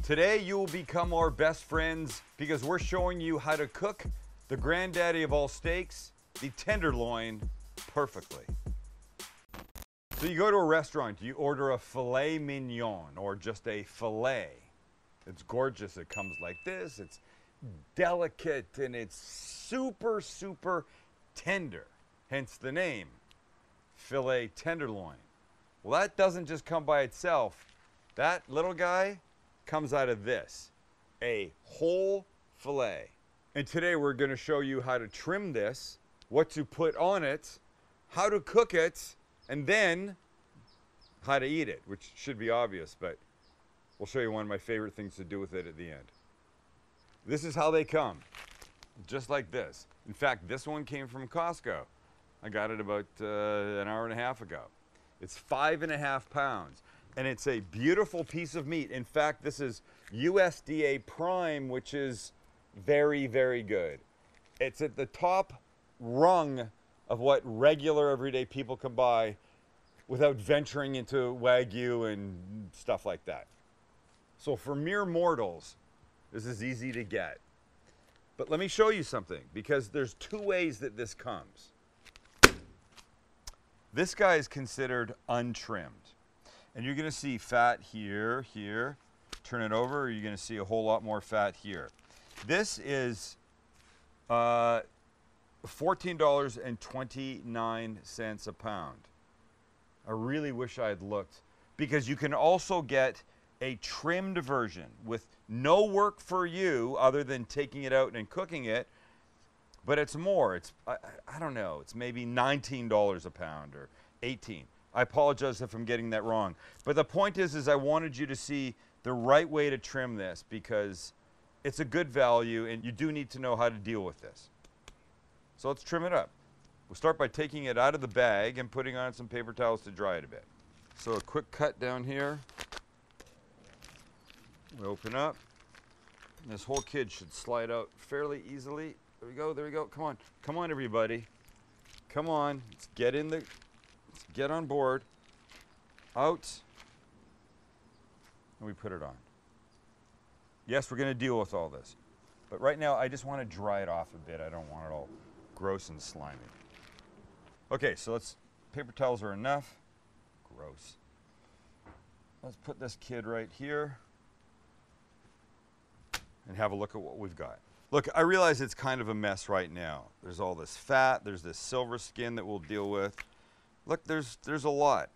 Today you will become our best friends because we're showing you how to cook the granddaddy of all steaks, the tenderloin, perfectly. So you go to a restaurant, you order a filet mignon or just a filet. It's gorgeous, it comes like this, it's delicate and it's super, super tender, hence the name, filet tenderloin. Well, that doesn't just come by itself. That little guy comes out of this, a whole filet. And today we're going to show you how to trim this, what to put on it, how to cook it, and then how to eat it, which should be obvious, but we'll show you one of my favorite things to do with it at the end. This is how they come, just like this. In fact, this one came from Costco. I got it about an hour and a half ago. It's 5.5 pounds. And it's a beautiful piece of meat. In fact, this is USDA Prime, which is very, very good. It's at the top rung of what regular everyday people can buy without venturing into Wagyu and stuff like that. So for mere mortals, this is easy to get. But let me show you something, because there's two ways that this comes. This guy is considered untrimmed. And you're going to see fat here, here. Turn it over, you're going to see a whole lot more fat here. This is $14.29 a pound. I really wish I had looked, because you can also get a trimmed version with no work for you other than taking it out and cooking it, but it's more. It's, I don't know, it's maybe $19 a pound or $18. I apologize if I'm getting that wrong. But the point is I wanted you to see the right way to trim this, because it's a good value and you do need to know how to deal with this. So let's trim it up. We'll start by taking it out of the bag and putting on some paper towels to dry it a bit. So a quick cut down here. We open up. This whole kid should slide out fairly easily. There we go, there we go. Come on. Come on, everybody. Come on. Let's get in the... Let's get on board. Out. And we put it on. Yes, we're going to deal with all this. But right now, I just want to dry it off a bit. I don't want it all gross and slimy. Okay, so let's... Paper towels are enough. Gross. Let's put this kid right here and have a look at what we've got. Look, I realize it's kind of a mess right now. There's all this fat, there's this silver skin that we'll deal with. Look, there's a lot.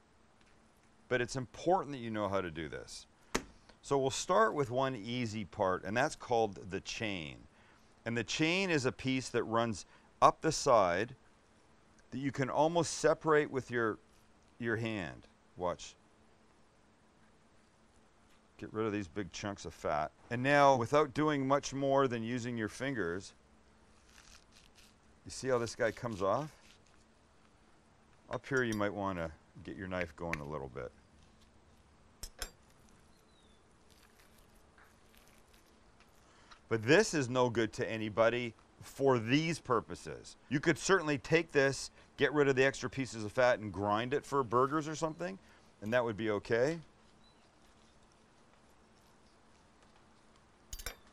But it's important that you know how to do this. So we'll start with one easy part, and that's called the chain. And the chain is a piece that runs up the side that you can almost separate with your hand. Watch. Get rid of these big chunks of fat. And now, without doing much more than using your fingers, you see how this guy comes off? Up here you might want to get your knife going a little bit. But this is no good to anybody for these purposes. You could certainly take this, get rid of the extra pieces of fat and grind it for burgers or something, and that would be okay.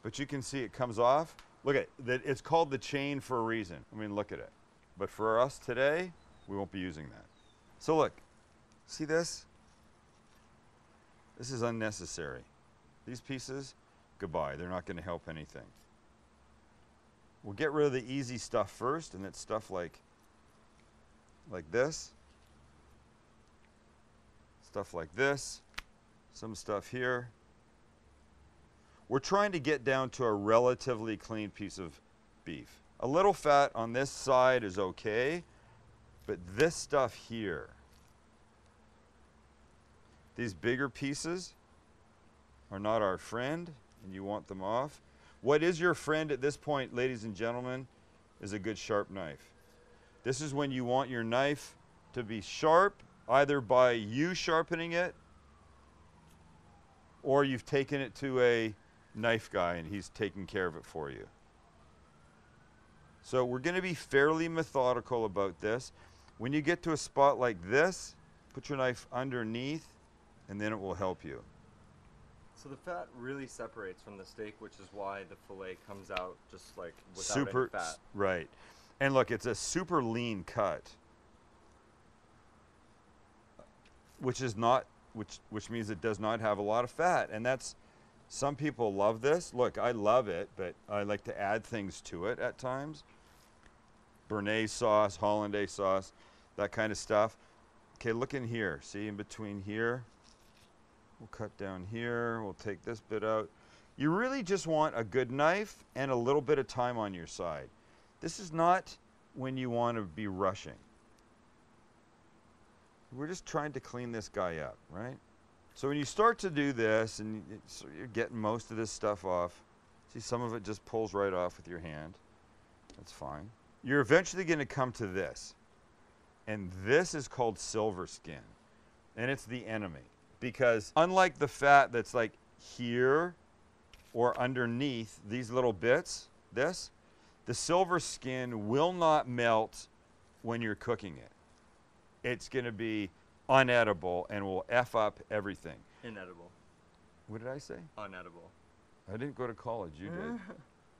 But you can see it comes off. Look at it. It's called the chain for a reason. I mean, look at it. But for us today, we won't be using that. So look, see this? This is unnecessary. These pieces, goodbye. They're not going to help anything. We'll get rid of the easy stuff first, and it's stuff like this. Stuff like this. Some stuff here. We're trying to get down to a relatively clean piece of beef. A little fat on this side is okay, but this stuff here, these bigger pieces are not our friend, and you want them off. What is your friend at this point, ladies and gentlemen, is a good sharp knife. This is when you want your knife to be sharp, either by you sharpening it, or you've taken it to a knife guy and he's taking care of it for you. So we're going to be fairly methodical about this. When you get to a spot like this, put your knife underneath and then it will help you. So the fat really separates from the steak, which is why the fillet comes out just like without Super any fat. right. And look, it's a super lean cut, which is not which means it does not have a lot of fat, and that's, some people love this. Look, I love it, but I like to add things to it at times. Béarnaise sauce, hollandaise sauce, that kind of stuff. Okay, look in here. See, in between here, we'll cut down here. We'll take this bit out. You really just want a good knife and a little bit of time on your side. This is not when you want to be rushing. We're just trying to clean this guy up, right? So when you start to do this and you're getting most of this stuff off, see, some of it just pulls right off with your hand. That's fine. You're eventually going to come to this. And this is called silver skin. And it's the enemy. Because unlike the fat that's like here or underneath these little bits, the silver skin will not melt when you're cooking it. It's going to be unedible and will F up everything. Inedible. What did I say? Unedible. I didn't go to college, you did.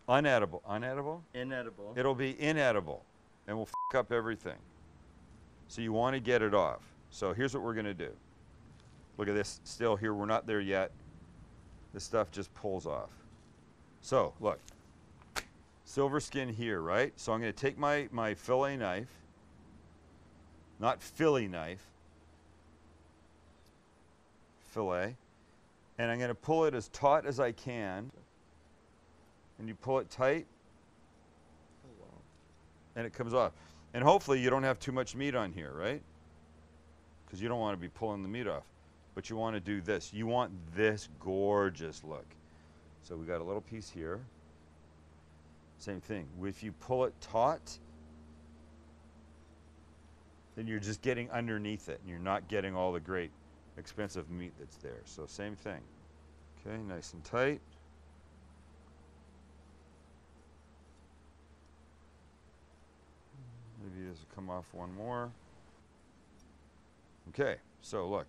Unedible. Unedible? Inedible. It'll be inedible and will f up everything. So you want to get it off. So here's what we're going to do. Look at this, still here, we're not there yet. This stuff just pulls off. So look, silver skin here, right? So I'm going to take my fillet knife, not Philly knife, fillet, and I'm going to pull it as taut as I can. And you pull it tight, Oh, wow. and it comes off. And hopefully you don't have too much meat on here, right? Because you don't want to be pulling the meat off. But you want to do this. You want this gorgeous look. So we got a little piece here. Same thing. If you pull it taut, then you're just getting underneath it, and you're not getting all the great expensive meat that's there. So same thing. Okay, nice and tight. Maybe this will come off one more. Okay, so look.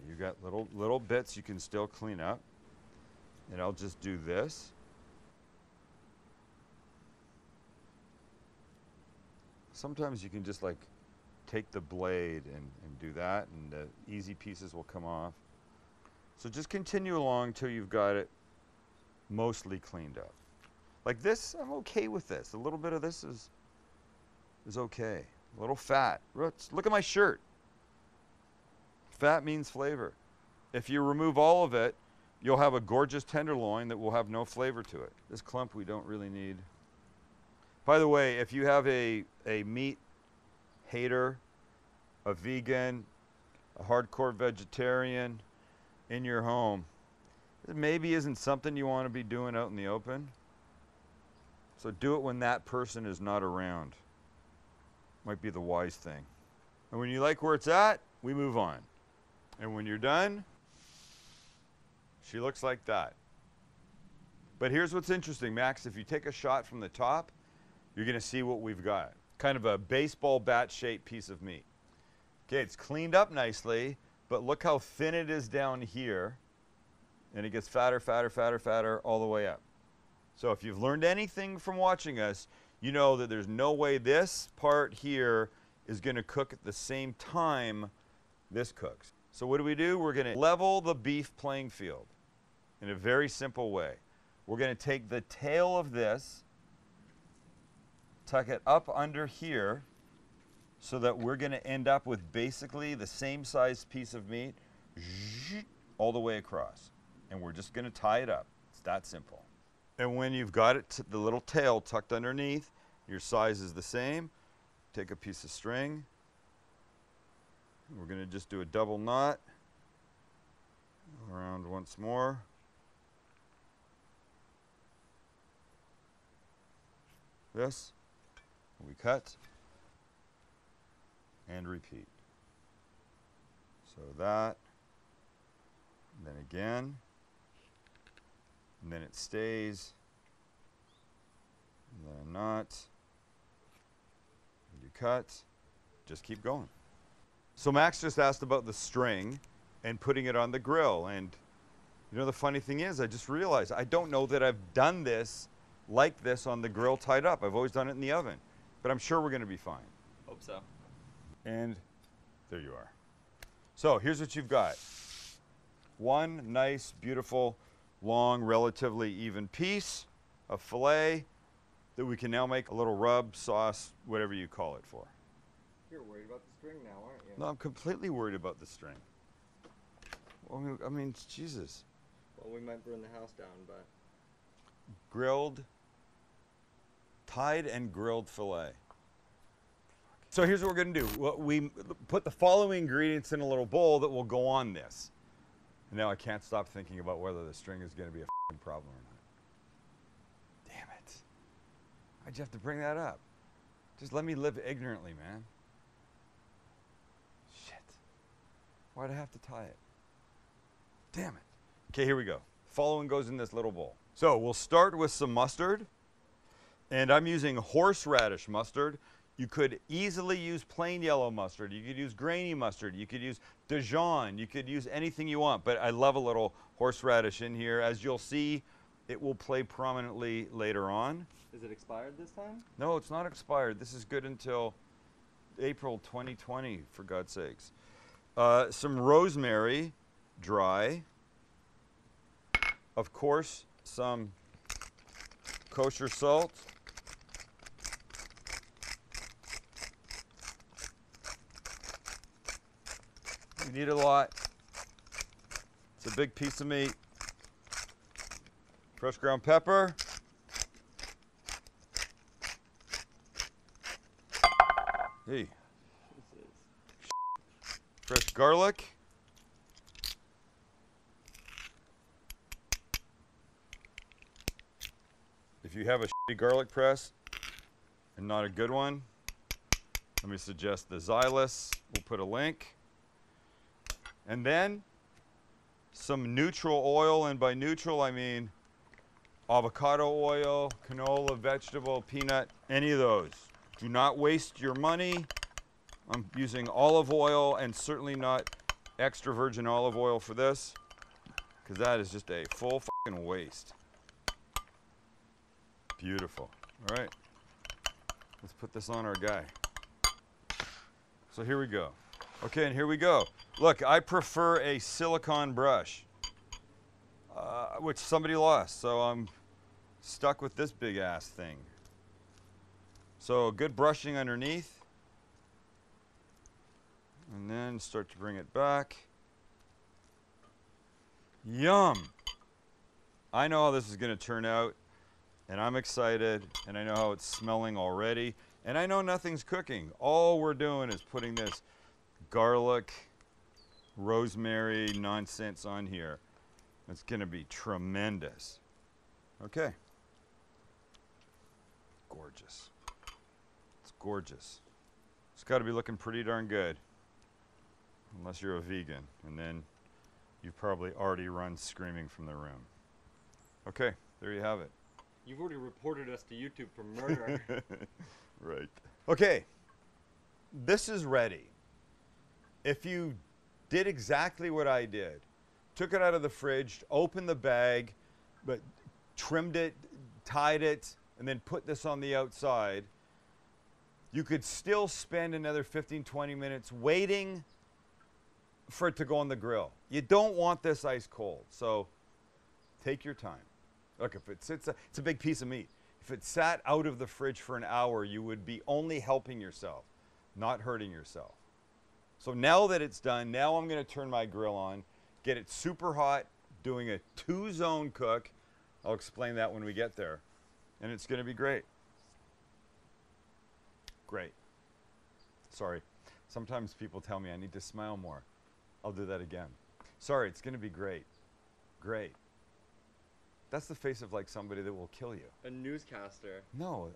You got little bits you can still clean up. And I'll just do this. Sometimes you can just like take the blade and do that, and the easy pieces will come off. So just continue along till you've got it mostly cleaned up. Like this, I'm okay with this. A little bit of this is okay. A little fat. Look at my shirt. Fat means flavor. If you remove all of it, you'll have a gorgeous tenderloin that will have no flavor to it. This clump we don't really need. By the way, if you have a meat hater, a vegan, a hardcore vegetarian in your home, it maybe isn't something you want to be doing out in the open. So do it when that person is not around. Might be the wise thing. And when you like where it's at, we move on. And when you're done, she looks like that. But here's what's interesting, Max. If you take a shot from the top, you're going to see what we've got. Kind of a baseball bat shaped piece of meat. Okay, it's cleaned up nicely, but look how thin it is down here. And it gets fatter, fatter, fatter, fatter all the way up. So if you've learned anything from watching us, you know that there's no way this part here is going to cook at the same time this cooks. So what do? We're going to level the beef playing field in a very simple way. We're going to take the tail of this, tuck it up under here, so that we're going to end up with basically the same size piece of meat all the way across. And we're just going to tie it up. It's that simple. And when you've got it, the little tail tucked underneath, your size is the same, take a piece of string. We're going to just do a double knot around once more. This, we cut and repeat. So that, and then again, and then it stays, and then a knot, and you cut, just keep going. So Max just asked about the string and putting it on the grill, and You know, the funny thing is, I just realized I don't know that I've done this like this on the grill tied up. I've always done it in the oven, but I'm sure we're going to be fine. Hope so. And there you are. So here's what you've got. One nice, beautiful, long, relatively even piece of filet that we can now make a little rub, sauce, whatever you call it for. You're worried about the string now, aren't you? No, I'm completely worried about the string. Well, I mean, Jesus. Well, we might burn the house down, but... Grilled, tied and grilled filet. So here's what we're gonna do. We put the following ingredients in a little bowl that will go on this. And now I can't stop thinking about whether the string is gonna be a f***ing problem or not. Damn it. Why'd you have to bring that up? Just let me live ignorantly, man. Shit. Why'd I have to tie it? Damn it. Okay, here we go. Following goes in this little bowl. So we'll start with some mustard. And I'm using horseradish mustard. You could easily use plain yellow mustard. You could use grainy mustard. You could use Dijon. You could use anything you want. But I love a little horseradish in here. As you'll see, it will play prominently later on. Is it expired this time? No, it's not expired. This is good until April 2020, for God's sakes. Some rosemary, dry. Of course, some kosher salt. You need a lot. It's a big piece of meat. Fresh ground pepper. Hey. Fresh garlic. If you have a shitty garlic press and not a good one, let me suggest the Xylus. We'll put a link. And then some neutral oil, and by neutral I mean avocado oil, canola, vegetable, peanut, any of those. Do not waste your money. I'm using olive oil and certainly not extra virgin olive oil for this, because that is just a full fucking waste. Beautiful. All right, let's put this on our guy. So here we go. Okay, and here we go. Look, I prefer a silicone brush, which somebody lost, so I'm stuck with this big ass thing. So good brushing underneath, and then start to bring it back. Yum! I know how this is going to turn out, and I'm excited, and I know how it's smelling already, and I know nothing's cooking. All we're doing is putting this garlic, rosemary nonsense on here. It's going to be tremendous. Okay. Gorgeous. It's gorgeous. It's got to be looking pretty darn good. Unless you're a vegan, and then you've probably already run screaming from the room. Okay, there you have it. You've already reported us to YouTube for murder. Right. Okay, this is ready. If you did exactly what I did, took it out of the fridge, opened the bag, but trimmed it, tied it, and then put this on the outside, you could still spend another 15-20 minutes waiting for it to go on the grill. You don't want this ice cold, so take your time. Look, if it sits, it's a big piece of meat. If it sat out of the fridge for an hour, you would be only helping yourself, not hurting yourself. So now that it's done, now I'm going to turn my grill on, get it super hot, doing a 2-zone cook. I'll explain that when we get there. And it's going to be great. Great. Sorry. Sometimes people tell me I need to smile more. I'll do that again. Sorry, it's going to be great. Great. That's the face of like somebody that will kill you. A newscaster. No.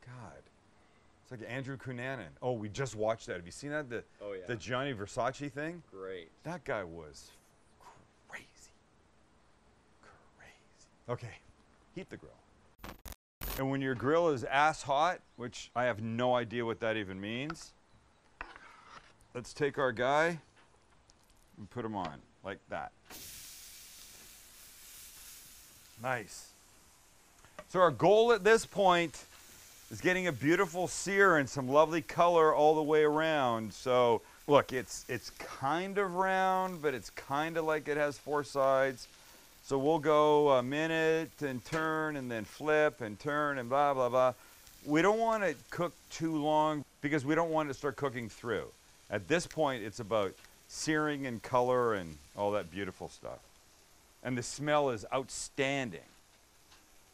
God. It's like Andrew Cunanan. Oh, we just watched that. Have you seen that? Oh, yeah. The Gianni Versace thing? Great. That guy was crazy. Crazy. Okay. Heat the grill. And when your grill is ass hot, which I have no idea what that even means, let's take our guy and put him on like that. Nice. So our goal at this point is getting a beautiful sear and some lovely color all the way around. So look, it's kind of round, but it's kind of like it has 4 sides. So we'll go a minute and turn and then flip and turn and blah, blah, blah. We don't want it cooked too long because we don't want it to start cooking through. At this point, it's about searing and color and all that beautiful stuff. And the smell is outstanding.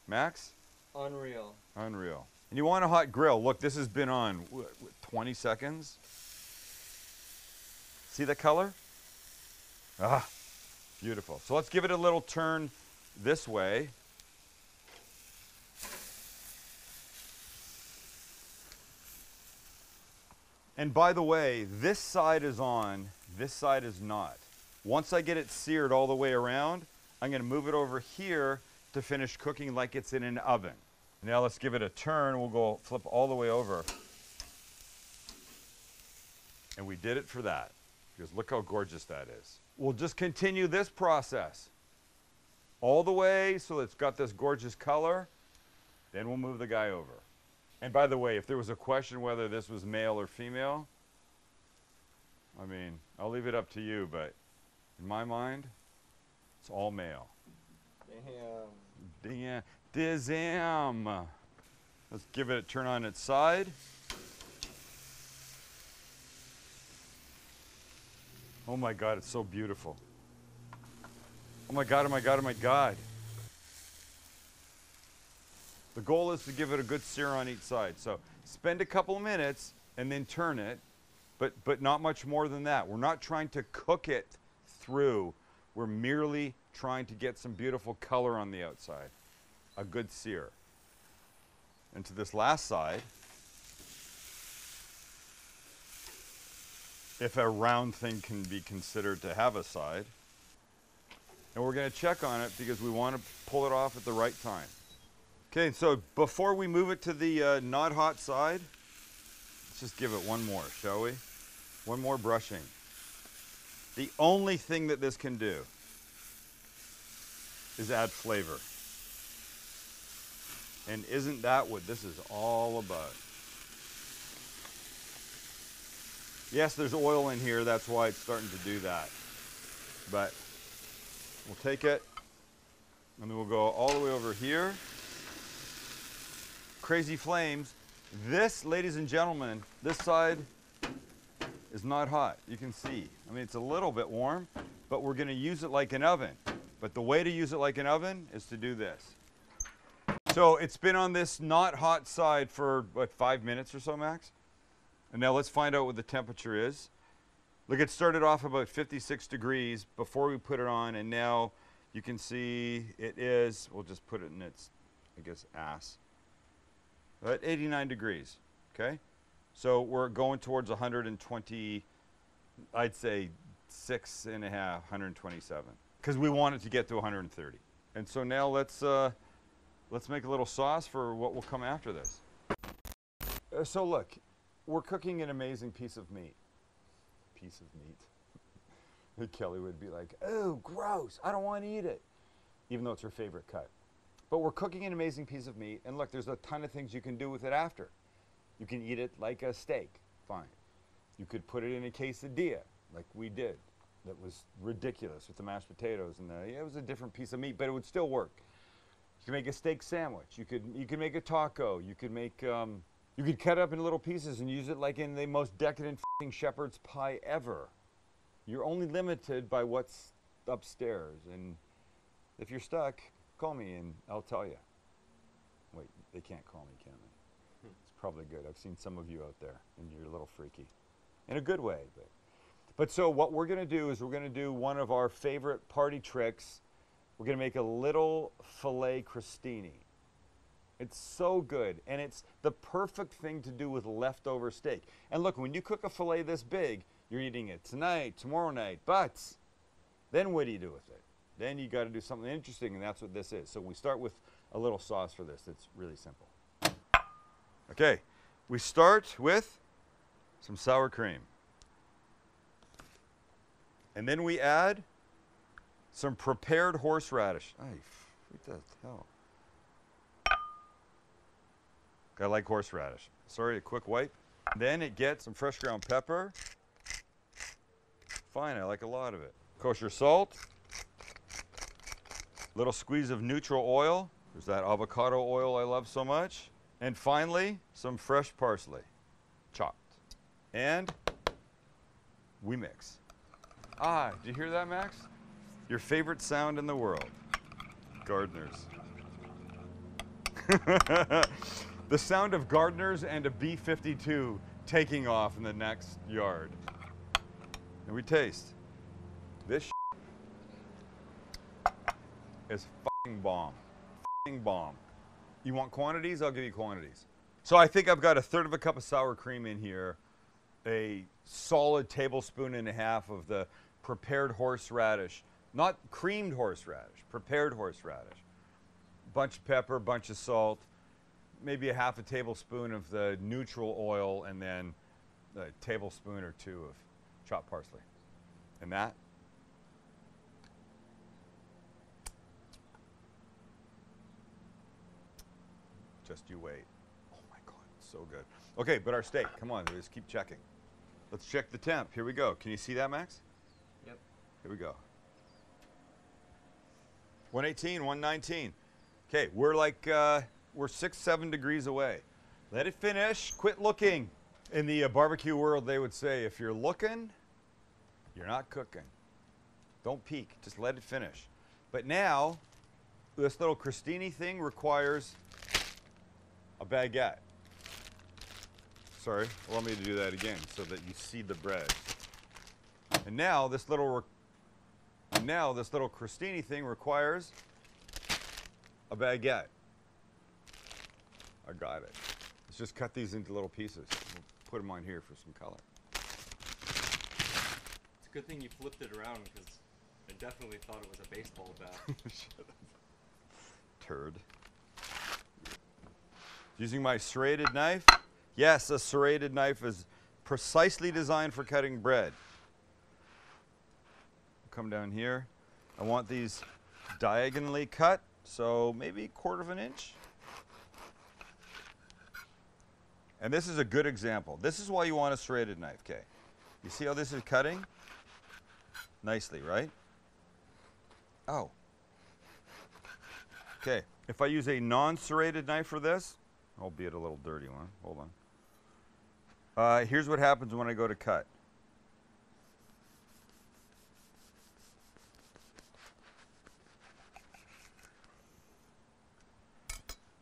Max? Unreal. Unreal. And you want a hot grill. Look, this has been on 20 seconds. See the color? Ah, beautiful. So let's give it a little turn this way. And by the way, this side is on, this side is not. Once I get it seared all the way around, I'm going to move it over here to finish cooking like it's in an oven. Now let's give it a turn. We'll go flip all the way over. And we did it for that, because look how gorgeous that is. We'll just continue this process all the way so it's got this gorgeous color. Then we'll move the guy over. And by the way, if there was a question whether this was male or female, I mean, I'll leave it up to you, but in my mind, it's all male. Damn. Damn. Let's give it a turn on its side. Oh my God, it's so beautiful. Oh my God, oh my God, oh my God. The goal is to give it a good sear on each side. So spend a couple of minutes and then turn it, but not much more than that. We're not trying to cook it through. We're merely trying to get some beautiful color on the outside. A good sear. And to this last side, if a round thing can be considered to have a side. And we're going to check on it because we want to pull it off at the right time. Okay, so before we move it to the not hot side, let's just give it one more, shall we? One more brushing. The only thing that this can do is add flavor. And isn't that what this is all about? Yes, there's oil in here, that's why it's starting to do that. But we'll take it, and then we'll go all the way over here. Crazy flames. This, ladies and gentlemen, this side is not hot. You can see. I mean, it's a little bit warm, but we're going to use it like an oven. But the way to use it like an oven is to do this. So it's been on this not hot side for, what, 5 minutes or so, Max? And now let's find out what the temperature is. Look, it started off about 56 degrees before we put it on, and now you can see it is, we'll just put it in its, I guess, ass. At 89 degrees, okay? So we're going towards 120, I'd say 6.5, 127. Because we want it to get to 130. And so now let's make a little sauce for what will come after this. So look, we're cooking an amazing piece of meat. Piece of meat. Kelly would be like, oh, gross, I don't want to eat it. Even though it's her favorite cut. But we're cooking an amazing piece of meat, and look, there's a ton of things you can do with it after. You can eat it like a steak, fine. You could put it in a quesadilla, like we did. That was ridiculous with the mashed potatoes, and it was a different piece of meat, but it would still work. You could make a steak sandwich. You could make a taco. You could make you could cut it up into little pieces and use it like in the most decadent f***ing shepherd's pie ever. You're only limited by what's upstairs, and if you're stuck, call me and I'll tell you. Wait, they can't call me, can they? It's probably good. I've seen some of you out there, and you're a little freaky. In a good way. But so what we're going to do is we're going to do one of our favorite party tricks. We're going to make a little filet crostini. It's so good, and it's the perfect thing to do with leftover steak. And look, when you cook a filet this big, you're eating it tonight, tomorrow night, but then what do you do with it? Then you got to do something interesting, and that's what this is. So we start with a little sauce for this. It's really simple. Okay, we start with some sour cream. And then we add some prepared horseradish. Ay, What the hell? I like horseradish. Sorry, a quick wipe. Then it gets some fresh ground pepper. Fine, I like a lot of it. Kosher salt. Little squeeze of neutral oil. There's that avocado oil I love so much. And finally, some fresh parsley, chopped. And we mix. Ah, did you hear that, Max? Your favorite sound in the world. Gardeners. The sound of gardeners and a B-52 taking off in the next yard. And we taste. This is fucking bomb. Fucking bomb. You want quantities? I'll give you quantities. So I think I've got 1/3 of a cup of sour cream in here, a solid tablespoon and a half of the prepared horseradish, not creamed horseradish, prepared horseradish. Bunch of pepper, bunch of salt, maybe a 1/2 tablespoon of the neutral oil, and then a tablespoon or 2 of chopped parsley. And that. Just you wait. Oh my God, so good. Okay, but our steak, come on, let's keep checking. Let's check the temp. Here we go. Can you see that, Max? Yep. Here we go. 118, 119. Okay, we're like, we're 6-7 degrees away. Let it finish. Quit looking. In the barbecue world, they would say, if you're looking, you're not cooking. Don't peek. Just let it finish. But now, this little crostini thing requires a baguette. Sorry, allow me to do that again so that you see the bread. And now this little crostini thing requires a baguette. I got it. Let's just cut these into little pieces. We'll put them on here for some color. It's a good thing you flipped it around because I definitely thought it was a baseball bat. Shut up. Turd. Using my serrated knife. Yes, a serrated knife is precisely designed for cutting bread. Come down here. I want these diagonally cut, so maybe 1/4 inch. And this is a good example. This is why you want a serrated knife, okay? You see how this is cutting? Nicely, right? Oh. Okay, if I use a non-serrated knife for this, albeit a little dirty one, hold on. Here's what happens when I go to cut.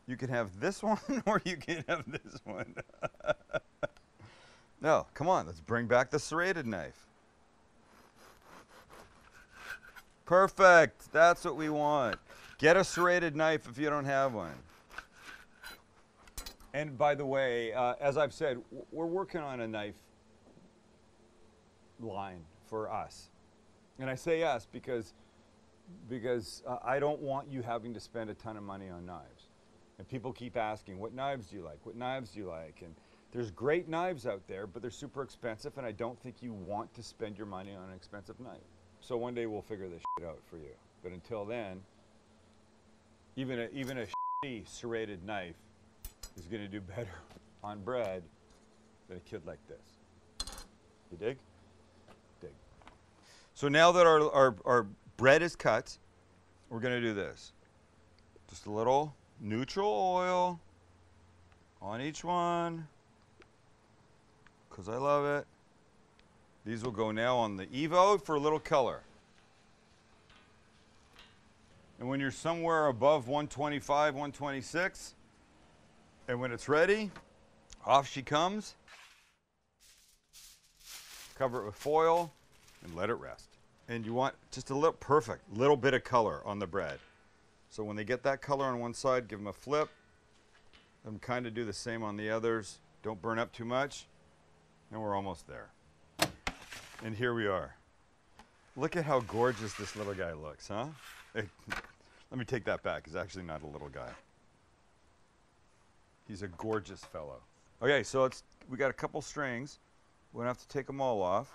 You can have this one or you can have this one. No, come on, let's bring back the serrated knife. Perfect, that's what we want. Get a serrated knife if you don't have one. And by the way, as I've said, we're working on a knife line for us. And I say us because I don't want you having to spend a ton of money on knives. And people keep asking, what knives do you like? What knives do you like? And there's great knives out there, but they're super expensive, and I don't think you want to spend your money on an expensive knife. So one day we'll figure this shit out for you. But until then, even a shitty serrated knife is going to do better on bread than a kid like this. You dig? Dig. So now that our bread is cut, we're going to do this. Just a little neutral oil on each one, because I love it. These will go now on the Evo for a little color. And when you're somewhere above 125, 126, and when it's ready, off she comes. Cover it with foil and let it rest. And you want just a little bit of color on the bread. So when they get that color on one side, give them a flip. Let them kind of do the same on the others. Don't burn up too much. And we're almost there. And here we are. Look at how gorgeous this little guy looks, huh? Let me take that back. He's actually not a little guy. He's a gorgeous fellow. Okay, so we got a couple strings. We're gonna have to take them all off.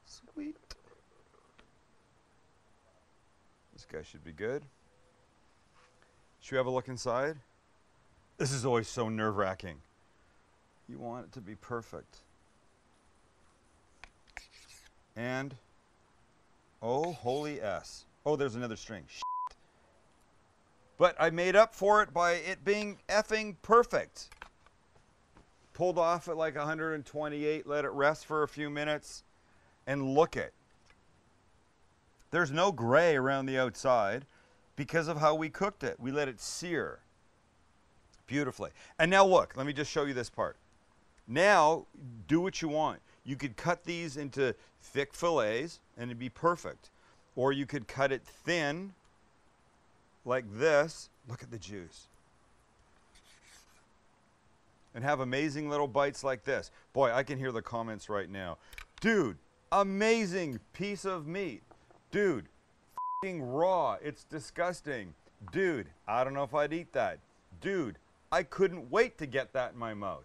Sweet. This guy should be good. Should we have a look inside? This is always so nerve-wracking. You want it to be perfect. And, oh, holy S. Oh, there's another string. Shit. But I made up for it by it being effing perfect. Pulled off at like 128, let it rest for a few minutes, and look it. There's no gray around the outside because of how we cooked it. We let it sear beautifully. And now look, let me just show you this part. Now, do what you want. You could cut these into thick fillets and it'd be perfect. Or you could cut it thin like this. Look at the juice. And have amazing little bites like this. Boy, I can hear the comments right now. Dude, amazing piece of meat. Dude, f***ing raw. It's disgusting. Dude, I don't know if I'd eat that. Dude, I couldn't wait to get that in my mouth.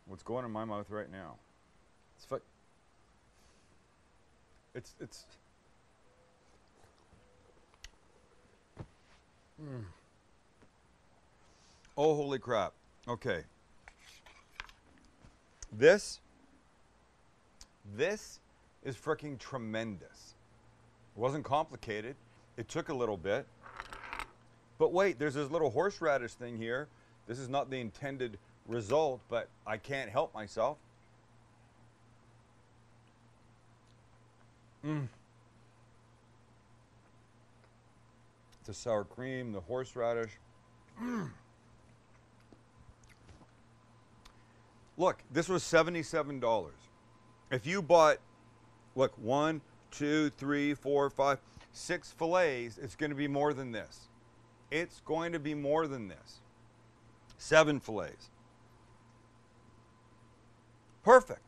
What's going in my mouth right now? It's Oh, holy crap. Okay. This is freaking tremendous. It wasn't complicated. It took a little bit. But wait, there's this little horseradish thing here. This is not the intended result, but I can't help myself. The sour cream, the horseradish. Look, this was $77. If you bought, look, 1, 2, 3, 4, 5, 6 fillets, it's going to be more than this. It's going to be more than this. 7 fillets. Perfect.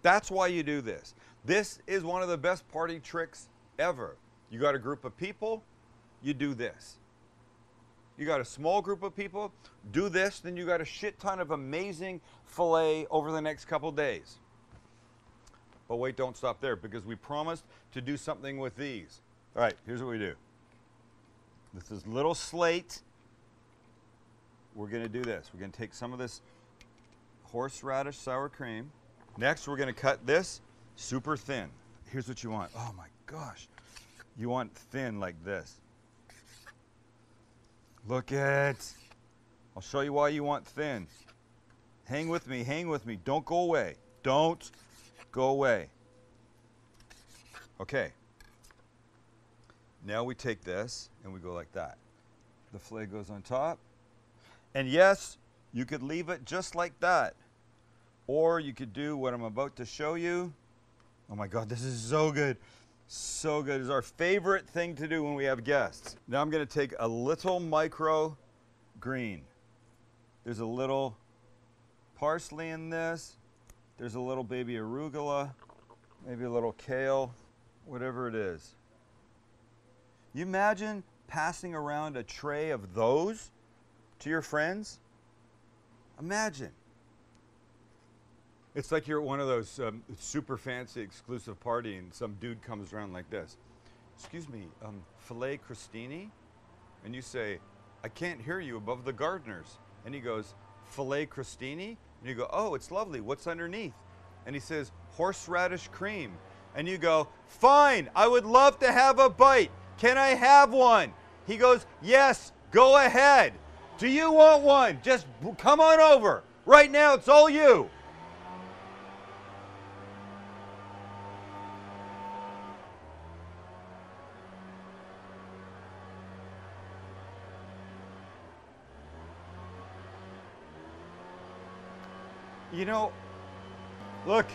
That's why you do this. This is one of the best party tricks ever. You got a group of people, you do this. You got a small group of people, do this, then you got a shit ton of amazing filet over the next couple days. But wait, don't stop there, because we promised to do something with these. All right, here's what we do. This is little slate. We're going to do this. We're going to take some of this horseradish sour cream. Next, we're going to cut this super thin. Here's what you want. Oh my gosh. You want thin like this. Look at. I'll show you why you want thin. Hang with me, hang with me. Don't go away. Don't go away. Okay. Now we take this and we go like that. The filet goes on top. And yes, you could leave it just like that. Or you could do what I'm about to show you. Oh my God, this is so good. So good. It's our favorite thing to do when we have guests. Now I'm going to take a little micro green. There's a little parsley in this. There's a little baby arugula, maybe a little kale, whatever it is. You imagine passing around a tray of those to your friends? Imagine. It's like you're at one of those super fancy exclusive party and some dude comes around like this. Excuse me, filet crostini? And you say, I can't hear you above the gardeners. And he goes, filet crostini? And you go, oh, it's lovely. What's underneath? And he says, horseradish cream. And you go, fine, I would love to have a bite. Can I have one? He goes, yes, go ahead. Do you want one? Just come on over. Right now, it's all you. You know, look,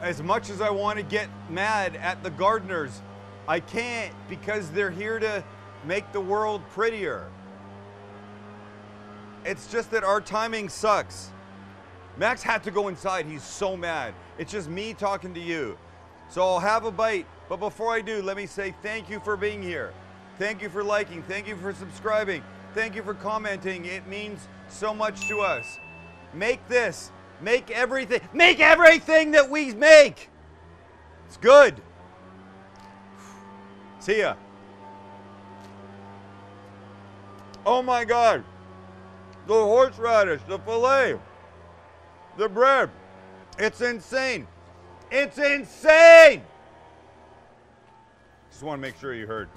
as much as I want to get mad at the gardeners, I can't, because they're here to make the world prettier. It's just that our timing sucks. Max had to go inside. He's so mad. It's just me talking to you. So I'll have a bite. But before I do, let me say thank you for being here. Thank you for liking. Thank you for subscribing. Thank you for commenting. It means so much to us. Make this. Make everything that we make. It's good. See ya. Oh my God. The horseradish, the filet, the bread. It's insane. It's insane. Just want to make sure you heard.